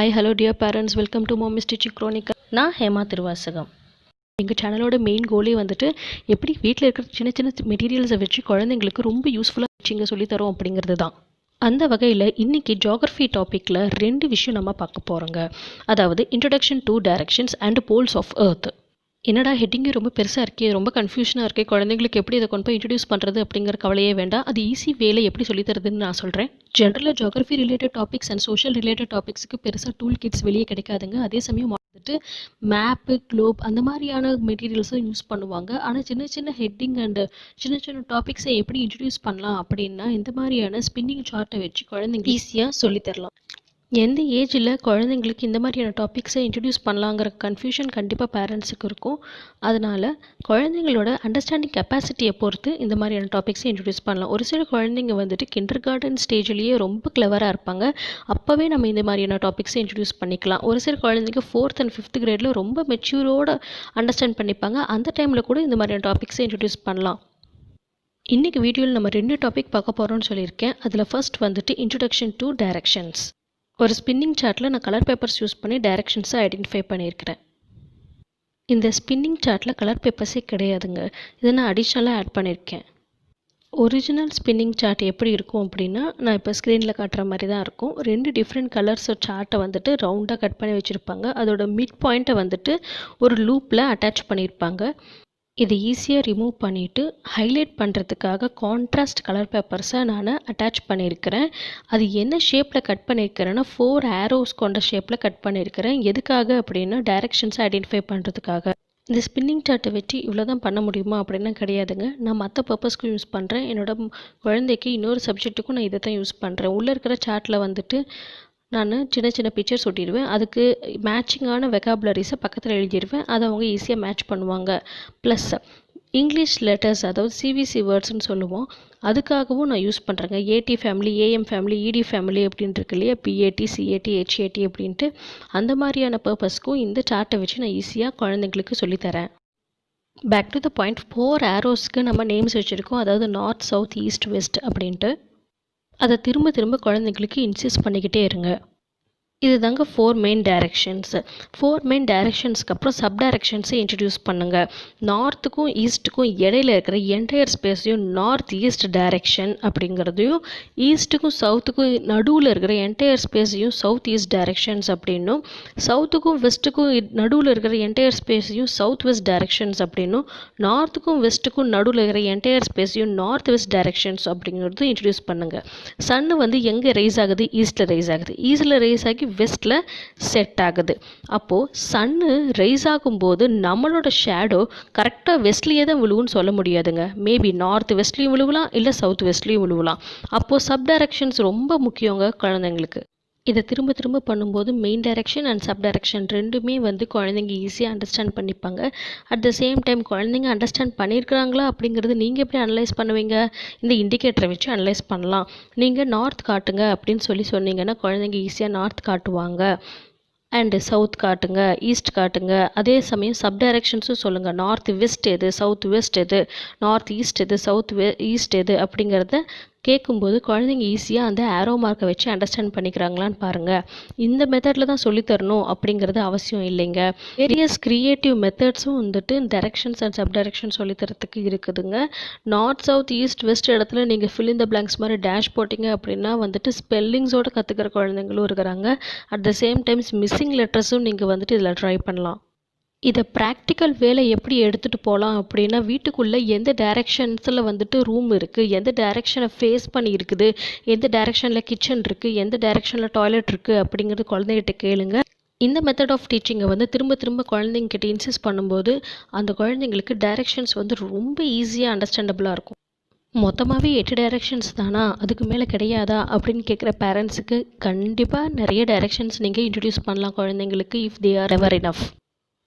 Hi, hello dear parents. Welcome to Mommy's Teaching Chronicle. நான் ஹேமா திருவாசகம். எங்கள் சேனலோட மெயின் கோலே வந்துட்டு எப்படி வீட்டில் இருக்கிற சின்ன சின்ன மெட்டீரியல்ஸை வச்சு குழந்தைங்களுக்கு ரொம்ப யூஸ்ஃபுல்லாக வச்சுங்க சொல்லித்தரோம் அப்படிங்கிறது தான். அந்த வகையில் இன்றைக்கி ஜியாகிரஃபி டாப்பிக்கில் 2 விஷயம் நம்ம பார்க்க போகிறோங்க. அதாவது introduction to directions and poles of earth. என்னடா ஹெட்டிங்கே ரொம்ப பெருசாக இருக்கே, ரொம்ப கன்ஃபியூஷனாக இருக்கே, குழந்தைங்களுக்கு எப்படி இதை கொண்டு போய் இன்ட்ரடியூஸ் பண்ணுறது அப்படிங்கிற கவலையே வேண்டாம். அது ஈஸி வேலை எப்படி சொல்லித்தரதுன்னு நான் சொல்கிறேன். ஜென்ரலாக geography related topics and social related டாபிக்ஸுக்கு பெருசாக டூல் கிட்ஸ் வெளியே கிடைக்காதுங்க. அதே சமயம் வந்துட்டு மேப்பு, குளோப் அந்த மாதிரியான மெட்டீரியல்ஸும் யூஸ் பண்ணுவாங்க. ஆனால் சின்ன சின்ன ஹெட்டிங் அண்டு சின்ன சின்ன டாபிக்ஸை எப்படி இன்ட்ரடியூஸ் பண்ணலாம் அப்படின்னா இந்த மாதிரியான ஸ்பின்னிங் சார்ட்டை வச்சு குழந்தைங்க ஈஸியாக சொல்லித்தரலாம். எந்த ஏஜில் குழந்தைங்களுக்கு இந்த மாதிரியான டாபிக்ஸை இன்ட்ரடியூஸ் பண்ணலாங்கிற கன்ஃபியூஷன் கண்டிப்பாக பேரண்ட்ஸுக்கு இருக்கும். அதனால் குழந்தைங்களோட அண்டர்ஸ்டாண்டிங் கெப்பாசிட்டியை பொறுத்து இந்த மாதிரியான டாபிக்ஸை இன்ட்ரடியூஸ் பண்ணலாம். ஒரு சில குழந்தைங்க வந்துட்டு கிண்டர் கார்டன் ஸ்டேஜ்லேயே ரொம்ப கிளவராக இருப்பாங்க. அப்போவே நம்ம இந்த மாதிரியான டாபிக்ஸை இன்ட்ரடியூஸ் பண்ணிக்கலாம். ஒரு சில குழந்தைங்க 4th and 5th கிரேடில் ரொம்ப மெச்சூரோடு அண்டர்ஸ்டாண்ட் பண்ணிப்பாங்க. அந்த டைமில் கூட இந்த மாதிரியான டாபிக்ஸை இன்ட்ரடியூஸ் பண்ணலாம். இன்றைக்கி வீடியோவில் நம்ம 2 டாபிக் பார்க்க போகிறோம்னு சொல்லியிருக்கேன். அதில் ஃபர்ஸ்ட் வந்துட்டு இன்ட்ரடக்ஷன் டு டைரக்ஷன்ஸ். ஒரு ஸ்பின்னிங் சார்ட்டில் நான் கலர் பேப்பர்ஸ் யூஸ் பண்ணி டைரக்ஷன்ஸை ஐடென்டிஃபை பண்ணியிருக்கிறேன். இந்த ஸ்பின்னிங் சார்ட்டில் கலர் பேப்பர்ஸே கிடையாதுங்க. இதை நான் அடிஷ்னலாக ஆட் பண்ணியிருக்கேன். ஒரிஜினல் ஸ்பின்னிங் சார்ட் எப்படி இருக்கும் அப்படின்னா நான் இப்போ ஸ்க்ரீனில் காட்டுற மாதிரி தான் இருக்கும். 2 டிஃப்ரெண்ட் கலர்ஸ் சார்ட்டை வந்துட்டு ரவுண்டாக கட் பண்ணி வச்சுருப்பாங்க. அதோட மிட் பாயிண்ட்டை வந்துட்டு ஒரு லூப்பில் அட்டாச் பண்ணியிருப்பாங்க. இதை ஈஸியாக ரிமூவ் பண்ணிவிட்டு ஹைலைட் பண்ணுறதுக்காக கான்ட்ராஸ்ட் கலர் பேப்பர்ஸை நான் அட்டாச் பண்ணியிருக்கிறேன். அது என்ன ஷேப்பில் கட் பண்ணியிருக்கிறேன்னா 4 ஆரோஸ் கொண்ட ஷேப்பில் கட் பண்ணியிருக்கிறேன். எதுக்காக அப்படின்னா டைரக்ஷன்ஸை ஐடென்டிஃபை பண்ணுறதுக்காக. இந்த ஸ்பின்னிங் சார்ட்டை வச்சு இவ்வளோ தான் பண்ண முடியுமா அப்படின்னா கிடையாதுங்க. நான் மற்ற பர்பஸ்க்கும் யூஸ் பண்ணுறேன். என்னோடய குழந்தைக்கு இன்னொரு சப்ஜெக்ட்டுக்கும் நான் இதை தான் யூஸ் பண்ணுறேன். உள்ளே இருக்கிற சார்ட்டில் வந்துட்டு நான் சின்ன சின்ன பிக்சர்ஸ் ஒட்டிடுவேன். அதுக்கு மேட்சிங்கான வெக்காபுலரிஸை பக்கத்தில் எழுதிடுவேன். அதை அவங்க ஈஸியாக மேட்ச் பண்ணுவாங்க. ப்ளஸ் இங்கிலீஷ் லெட்டர்ஸ், அதாவது சிவிசி வேர்ட்ஸ்ன்னு சொல்லுவோம், அதுக்காகவும் நான் யூஸ் பண்ணுறேங்க. ஏடி ஃபேமிலி, ஏஎம் ஃபேமிலி, இடி ஃபேமிலி அப்படின்ட்டு இருக்கு இல்லையா, பிஏடி, சிஏடி, ஹெச்ஏடி அப்படின்ட்டு அந்த மாதிரியான பர்பஸ்க்கும் இந்த சார்ட்டை வச்சு நான் ஈஸியாக குழந்தைங்களுக்கு சொல்லித்தரேன். பேக் டு த பாயிண்ட், 4 ஆரோஸ்க்கு நம்ம நேம்ஸ் வச்சுருக்கோம். அதாவது நார்த், சவுத், ஈஸ்ட், வெஸ்ட் அப்படின்ட்டு. அதை திரும்ப திரும்ப குழந்தைங்களுக்கு இன்சிஸ்ட் பண்ணிக்கிட்டே இருங்க. இது தாங்க 4 மெயின் டைரக்ஷன்ஸு. 4 மெயின் டைரக்ஷன்ஸ்க்கு அப்புறம் சப் டைரக்ஷன்ஸை இன்ட்ரடியூஸ் பண்ணுங்கள். நார்த்துக்கும் ஈஸ்ட்டுக்கும் இடையில இருக்கிற என்டையர் ஸ்பேஸையும் நார்த் ஈஸ்ட் டைரக்ஷன் அப்படிங்கிறதையும், ஈஸ்ட்டுக்கும் சவுத்துக்கும் நடுவில் இருக்கிற என்டையர் ஸ்பேஸையும் சவுத் ஈஸ்ட் டைரக்ஷன்ஸ் அப்படின்னும், சவுத்துக்கும் வெஸ்ட்டுக்கும் நடுவில் இருக்கிற என்டையர் ஸ்பேஸையும் சவுத் வெஸ்ட் டைரக்ஷன்ஸ் அப்படின்னும், நார்த்துக்கும் வெஸ்ட்டுக்கும் நடுவில் இருக்கிற என்டையர் ஸ்பேஸையும் நார்த் வெஸ்ட் டைரக்ஷன்ஸ் அப்படிங்கிறதும் இன்ட்ரடியூஸ் பண்ணுங்கள். சன்னு வந்து எங்கே ரைஸ் ஆகுது? ஈஸ்ட்டில் ரைஸ் ஆகுது. ஈஸ்டில் ரைஸ் ஆகி வெஸ்ட்டில் செட் ஆகுது. அப்போது சன்னு ரைஸ் ஆகும்போது நம்மளோட ஷேடோ கரெக்டாக வெஸ்ட்லேயே தான் விழுவுன்னு சொல்ல முடியாதுங்க. மேபி நார்த் வெஸ்ட்லேயும் விழுவலாம், இல்லை சவுத் வெஸ்ட்லேயும் விழுவலாம். அப்போது சப் டைரக்ஷன்ஸ் ரொம்ப முக்கியங்க குழந்தைங்களுக்கு. இதை திரும்ப திரும்ப பண்ணும்போது main direction and sub direction ரெண்டுமே வந்து குழந்தைங்க ஈஸியாக அண்டர்ஸ்டாண்ட் பண்ணிப்பாங்க. அட் த சேம் டைம் குழந்தைங்க அண்டர்ஸ்டாண்ட் பண்ணியிருக்கிறாங்களா அப்படிங்கிறது நீங்கள் எப்படி அனலைஸ் பண்ணுவீங்க? இந்த இண்டிகேட்டரை வச்சு அனலைஸ் பண்ணலாம். நீங்கள் நார்த் காட்டுங்க அப்படின்னு சொன்னீங்கன்னா குழந்தைங்க ஈஸியாக நார்த் காட்டுவாங்க. அண்டு சவுத் காட்டுங்க, ஈஸ்ட் காட்டுங்க. அதே சமயம் சப் டைரக்ஷன்ஸும் சொல்லுங்கள். நார்த் வெஸ்ட் எது, சவுத் வெஸ்ட் எது, நார்த் ஈஸ்ட் எது, சவுத் ஈஸ்ட் எது அப்படிங்கிறத கேட்கும்போது குழந்தைங்க ஈஸியாக அந்த ஆரோ மார்க்கை வச்சு அண்டர்ஸ்டாண்ட் பண்ணிக்கிறாங்களான்னு பாருங்கள். இந்த மெத்தடில் தான் சொல்லித்தரணும் அப்படிங்கிறது அவசியம் இல்லைங்க. வேரியஸ் க்ரியேட்டிவ் மெத்தட்ஸும் வந்துட்டு டைரக்ஷன்ஸ் அண்ட் சப் டைரக்ஷன் சொல்லித்தரத்துக்கு இருக்குதுங்க. நார்த், சவுத், ஈஸ்ட், வெஸ்ட் இடத்துல நீங்கள் ஃபில் இன் த பிளாங்க்ஸ் மாதிரி டேஷ் போட்டிங்க அப்படின்னா வந்துட்டு ஸ்பெல்லிங்ஸோடு கற்றுக்கிற குழந்தைங்களும் இருக்கிறாங்க. At the same times missing லெட்டர்ஸும் நீங்கள் வந்துட்டு இதில் ட்ரை பண்ணலாம். இதை ப்ராக்டிக்கல் வேலை எப்படி எடுத்துகிட்டு போகலாம் அப்படின்னா, வீட்டுக்குள்ளே எந்த டைரெக்ஷன்ஸில் வந்துட்டு ரூம் இருக்குது, எந்த டைரெக்ஷனை ஃபேஸ் பண்ணி இருக்குது, எந்த டைரெக்ஷனில் கிச்சன் இருக்குது, எந்த டைரெக்ஷனில் டாய்லெட் இருக்குது அப்படிங்கிறது குழந்தைகிட்ட கேளுங்க. இந்த மெத்தட் ஆஃப் டீச்சிங்கை வந்து திரும்ப திரும்ப குழந்தைங்கிட்ட இன்சிஸ்ட் பண்ணும்போது அந்த குழந்தைங்களுக்கு டைரெக்ஷன்ஸ் வந்து ரொம்ப ஈஸியாக அண்டர்ஸ்டாண்டபுளாக இருக்கும். மொத்தமாகவே 8 டைரெக்ஷன்ஸ் தானா, அதுக்கு மேலே கிடையாதா அப்படின்னு கேட்குற பேரண்ட்ஸுக்கு கண்டிப்பாக நிறைய டைரெக்ஷன்ஸ் நீங்கள் இன்ட்ரடியூஸ் பண்ணலாம் குழந்தைங்களுக்கு, if they are ever enough.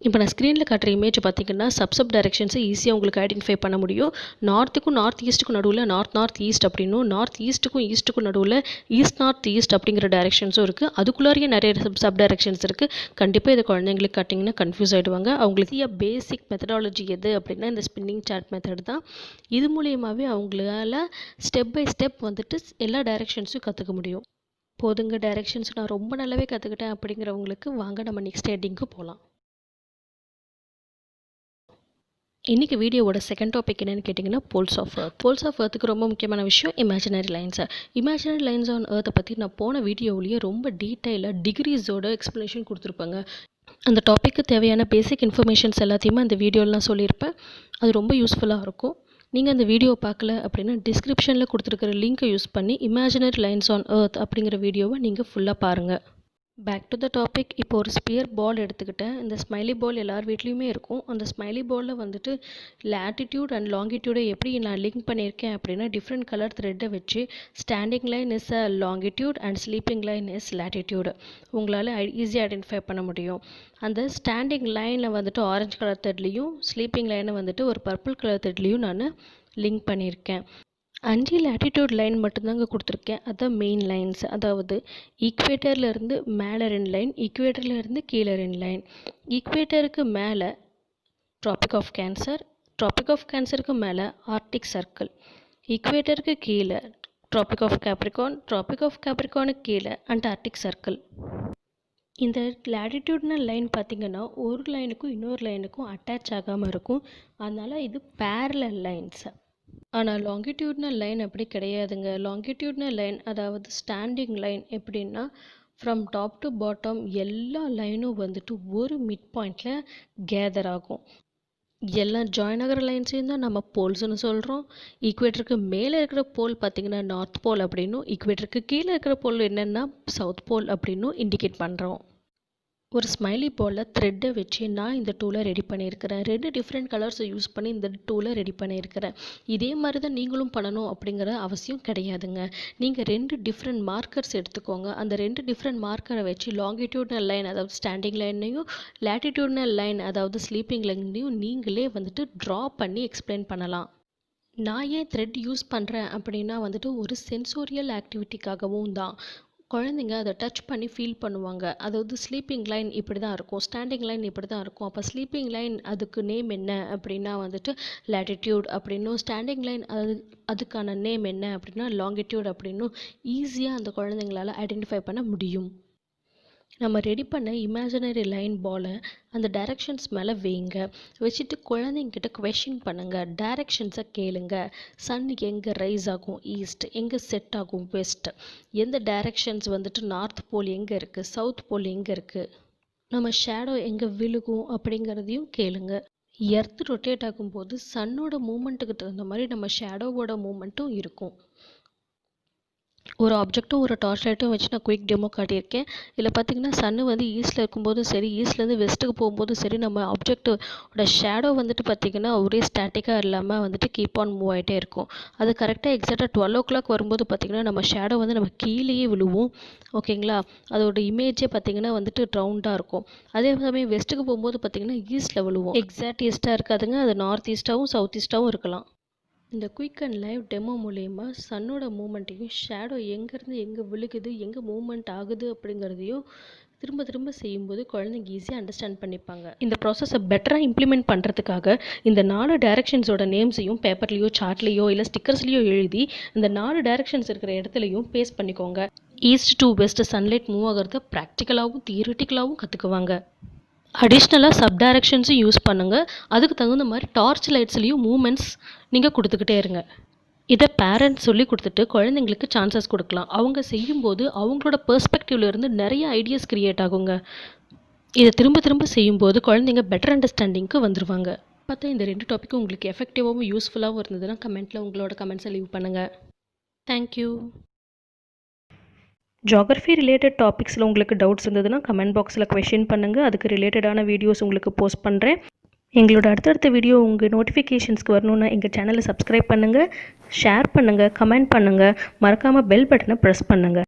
இப்போ நான் ஸ்க்ரீனில் காட்டுற இமேஜ் பார்த்திங்கன்னா சப் டைரெக்ஷன்ஸை ஈஸியாக உங்களுக்கு ஐடென்டிஃபை பண்ண முடியும். நார்த்துக்கும் நார்த் ஈஸ்ட்டுக்கும் நடுவில் நார்த் ஈஸ்ட் அப்படின்னும், நார்த் ஈஸ்ட்டுக்கும் நடுவில் ஈஸ்ட் நார்த் ஈஸ்ட் அப்படிங்கிற டைரெக்ஷன்ஸும் இருக்குது. அதுக்குள்ளாரியே நிறைய சப் டைரெக்ஷன்ஸ் இருக்குது. கண்டிப்பாக இதை குழந்தைங்களுக்கு காட்டிங்கன்னா கன்ஃபியூஸ் ஆகிடுவாங்க. அவங்களுக்கு பேசிக் மெத்தடாலஜி எது அப்படின்னா இந்த ஸ்பின்னிங் சார்ட் மெத்தட் தான். இது மூலியமாகவே அவங்களால ஸ்டெப் பை ஸ்டெப் வந்துட்டு எல்லா டைரெக்ஷன்ஸையும் கற்றுக்க முடியும். போதுங்க டைரக்ஷன்ஸ் நான் ரொம்ப நல்லாவே கற்றுக்கிட்டேன் அப்படிங்கிறவங்களுக்கு வாங்க நம்ம நெக்ஸ்ட் ஹெட்டிங்க்கு போகலாம். இன்றைக்கி வீடியோவோட செகண்ட் டாபிக் என்னென்னு கேட்டிங்கன்னா poles of earth. Poles of எர்த்துக்கு ரொம்ப முக்கியமான விஷயம் imaginary lines. Imaginary lines on எர்த்தை பற்றி நான் போன வீடியோவிலேயே ரொம்ப டீட்டெயிலாக டிகிரிஸோட எக்ஸ்ப்ளனேஷன் கொடுத்துருப்பேங்க. அந்த டாப்பிக்கு தேவையான பேசிக் இன்ஃபர்மேஷன்ஸ் எல்லாத்தையுமே அந்த வீடியோவில் நான் சொல்லியிருப்பேன். அது ரொம்ப யூஸ்ஃபுல்லாக இருக்கும். நீங்கள் அந்த வீடியோ பார்க்கல அப்படின்னா டிஸ்கிரிப்ஷனில் கொடுத்துருக்கிற லிங்க்கை யூஸ் பண்ணி இமேஜினரி லைன்ஸ் ஆன் எர்த் அப்படிங்கிற வீடியோவை நீங்கள் ஃபுல்லாக பாருங்கள். Back to the topic. இப்போ ஒரு ஸ்பியர் பால் எடுத்துக்கிட்டேன். இந்த ஸ்மைலி பால் எல்லார் வீட்லேயுமே இருக்கும். அந்த ஸ்மைலி பாலில் வந்துட்டு லேட்டிடியூட் அண்ட் லாங்கிடியூடை எப்படி நான் லிங்க் பண்ணியிருக்கேன் அப்படின்னா டிஃப்ரெண்ட் கலர் த்ரெட்டை வச்சு standing line is a longitude and sleeping line is latitude உங்களால் ஈஸியாக ஐடென்டிஃபை பண்ண முடியும். அந்த ஸ்டாண்டிங் லைனில் வந்துட்டு ஆரஞ்சு கலர் த்ரெட்லேயும் ஸ்லீப்பிங் லைனை வந்துட்டு ஒரு பர்பிள் கலர் த்ரெட்லேயும் நான் லிங்க் பண்ணியிருக்கேன். 5 லேட்டிடியூட் லைன் மட்டும்தாங்க கொடுத்துருக்கேன். அதான் மெயின் லைன்ஸ். அதாவது ஈக்குவேட்டர்லேருந்து மேலே 2 லைன், ஈக்குவேட்டர்லேருந்து கீழே 2 லைன். ஈக்குவேட்டருக்கு மேலே tropic of cancer, tropic of கேன்சருக்கு மேலே ஆர்க்டிக் சர்க்கிள், ஈக்குவேட்டருக்கு கீழே tropic of capricorn, tropic of கேப்ரிகானுக்கு கீழே அண்டார்டிக் சர்க்கிள். இந்த லேட்டிடியூட்னல் லைன் பார்த்திங்கன்னா ஒரு லைனுக்கும் இன்னொரு லைனுக்கும் அட்டாச் ஆகாமல் இருக்கும். அதனால் இது பேரலல் லைன்ஸ். ஆனால் லாங்கிடியூட்னல் லைன் அப்படி கிடையாதுங்க. லாங்கிடியூட்னல் லைன் அதாவது ஸ்டாண்டிங் லைன் எப்படின்னா ஃப்ரம் டாப் டு பாட்டம் எல்லா லைனும் வந்துட்டு ஒரு மிட் பாயிண்டில் கேதர் ஆகும். எல்லாம் ஜாயின் ஆகிற லைன்ஸையும் தான் நம்ம போல்ஸ்னு சொல்கிறோம். ஈக்குவேட்டருக்கு மேலே இருக்கிற போல் பார்த்திங்கன்னா நார்த் போல் அப்படின்னும், ஈக்குவேட்டருக்கு கீழே இருக்கிற போல் என்னென்னா சவுத் போல் அப்படின்னும் இண்டிகேட் பண்ணுறோம். ஒரு ஸ்மைலி பாலில் த்ரெட்டை வச்சு நான் இந்த டூலை ரெடி பண்ணியிருக்கிறேன். 2 டிஃப்ரெண்ட் கலர்ஸை யூஸ் பண்ணி இந்த டூலை ரெடி பண்ணியிருக்கிறேன். இதே மாதிரி தான் நீங்களும் பண்ணணும் அப்படிங்கிற அவசியம் கிடையாதுங்க. நீங்கள் 2 டிஃப்ரெண்ட் மார்க்கர்ஸ் எடுத்துக்கோங்க. அந்த 2 டிஃப்ரெண்ட் மார்க்கரை வச்சு லாங்கிடியூட்னல் லைன் அதாவது ஸ்டாண்டிங் லைனையும் லேட்டிடியூட்னல் லைன் அதாவது ஸ்லீப்பிங் லைனையும் நீங்களே வந்துட்டு ட்ரா பண்ணி எக்ஸ்பிளைன் பண்ணலாம். நான் ஏன் த்ரெட் யூஸ் பண்ணுறேன் அப்படின்னா வந்துட்டு ஒரு சென்சோரியல் ஆக்டிவிட்டிக்காகவும் தான். குழந்தைங்க அதை டச் பண்ணி ஃபீல் பண்ணுவாங்க. அதாவது ஸ்லீப்பிங் லைன் இப்படி தான் இருக்கும், ஸ்டாண்டிங் லைன் இப்படி தான் இருக்கும். அப்போ ஸ்லீப்பிங் லைன் அதுக்கு நேம் என்ன அப்படின்னா வந்துட்டு லேட்டிடியூட் அப்படின்னும், ஸ்டாண்டிங் லைன் அதுக்கான நேம் என்ன அப்படின்னா லாங்கிடியூட் அப்படின்னும் ஈஸியாக அந்த குழந்தைங்களால் ஐடென்டிஃபை பண்ண முடியும். நம்ம ரெடி பண்ண இமேஜினரி லைன் பாலை அந்த டைரக்ஷன்ஸ் மேலே வைங்க. வச்சுட்டு குழந்தைங்கிட்ட கொஷின் பண்ணுங்கள். டைரக்ஷன்ஸை கேளுங்க. சன் எங்கே ரைஸ் ஆகும் ஈஸ்ட், எங்கே செட் ஆகும் வெஸ்ட், எந்த டைரக்ஷன்ஸ் வந்துட்டு நார்த் போல் எங்கே இருக்குது, சவுத் போல் எங்கே இருக்குது, நம்ம ஷேடோ எங்கே விழுகும் அப்படிங்கிறதையும் கேளுங்க. எர்த் ரொட்டேட் ஆகும்போது சன்னோட மூமெண்ட்டுக்கு தகுந்த மாதிரி நம்ம ஷேடோவோட மூமெண்ட்டும் இருக்கும். ஒரு ஆப்ஜெக்ட்டும் ஒரு டார்ச் லைட்டும் வச்சு நான் குயிக் டெமோ காட்டியிருக்கேன். இதில் பார்த்தீங்கன்னா சன்னு வந்து ஈஸ்ட்டில் இருக்கும்போதும் சரி, ஈஸ்ட்லேருந்து வெஸ்ட்டுக்கு போகும்போதும் சரி, நம்ம ஆப்ஜெக்டோட ஷேடோ வந்துட்டு பார்த்திங்கன்னா ஒரே ஸ்டாட்டிக்காக இல்லாமல் வந்துட்டு கீப் ஆன் மூவ் ஆகிட்டே இருக்கும். அது கரெக்டாக எக்ஸாக்டாக 12 o'clock வரும்போது பார்த்திங்கன்னா நம்ம ஷேடோ வந்து நம்ம கீழேயே விழுவோம். ஓகேங்களா? அதோட இமேஜே பார்த்திங்கன்னா வந்துட்டு ரவுண்டாக இருக்கும். அதே சமயம் வெஸ்ட்டுக்கு போகும்போது பார்த்திங்கன்னா ஈஸ்ட்டில் விழுவோம். எக்ஸாக்ட் ஈஸ்ட்டாக இருக்காதுங்க, அது நார்த் ஈஸ்ட்டாகவும் சவுத் ஈஸ்ட்டாகவும் இருக்கலாம். இந்த குயிக் அண்ட் லைவ் டெமோ மூலயமா சன்னோட மூமெண்ட்டையும் ஷேடோ எங்கேருந்து எங்கே விழுகுது, எங்கே மூமெண்ட் ஆகுது அப்படிங்கிறதையும் திரும்ப திரும்ப செய்யும்போது குழந்தைங்க ஈஸியாக அண்டர்ஸ்டாண்ட் பண்ணிப்பாங்க. இந்த ப்ராசஸை பெட்டராக இம்ப்ளிமெண்ட் பண்ணுறதுக்காக இந்த 4 டைரக்ஷன்ஸோட நேம்ஸையும் பேப்பர்லேயோ சார்ட்லேயோ இல்லை ஸ்டிக்கர்ஸ்லேயோ எழுதி இந்த 4 டைரக்ஷன்ஸ் இருக்கிற இடத்துலையும் பேஸ்ட் பண்ணிக்கோங்க. East to west sunlight move ஆகிறத ப்ராக்டிக்கலாகவும் தியரிட்டிக்கலாகவும் கற்றுக்குவாங்க. அடிஷ்னலாக சப் டைரக்ஷன்ஸும் யூஸ் பண்ணுங்கள். அதுக்கு தகுந்த மாதிரி டார்ச் லைட்ஸ்லேயும் மூமெண்ட்ஸ் நீங்கள் கொடுத்துக்கிட்டே இருங்க. இதை பேரண்ட்ஸ் சொல்லி கொடுத்துட்டு குழந்தைங்களுக்கு சான்சஸ் கொடுக்கலாம். அவங்க செய்யும்போது அவங்களோட பெர்ஸ்பெக்டிவ்லேருந்து நிறைய ஐடியாஸ் க்ரியேட் ஆகுங்க. இதை திரும்ப திரும்ப செய்யும்போது குழந்தைங்க பெட்டர் அண்டர்ஸ்டாண்டிங்க்கு வந்துடுவாங்க. பார்த்தா இந்த 2 டாப்பிக்கும் உங்களுக்கு எஃபெக்டிவாகவும் யூஸ்ஃபுல்லாகவும் இருந்ததுன்னா கமெண்ட்டில் உங்களோட கமெண்ட்ஸை லீவ் பண்ணுங்கள். தேங்க்யூ. ஜியாகிரஃபி ரிலேட்டட் டாபிக்ஸில் உங்களுக்கு டவுட்ஸ் இருந்ததுன்னா கமெண்ட் பாக்ஸில் கொஷின் பண்ணுங்கள். அதுக்கு ரிலேட்டடான வீடியோஸ் உங்களுக்கு போஸ்ட் பண்ணுறேன். எங்களோட அடுத்தடுத்த வீடியோ உங்கள் நோட்டிஃபிகேஷன்ஸ்க்கு வரணுன்னா எங்கள் சேனலை சப்ஸ்கிரைப் பண்ணுங்கள், ஷேர் பண்ணுங்கள், கமெண்ட் பண்ணுங்கள், மறக்காமல் பெல் பட்டனை ப்ரெஸ் பண்ணுங்கள்.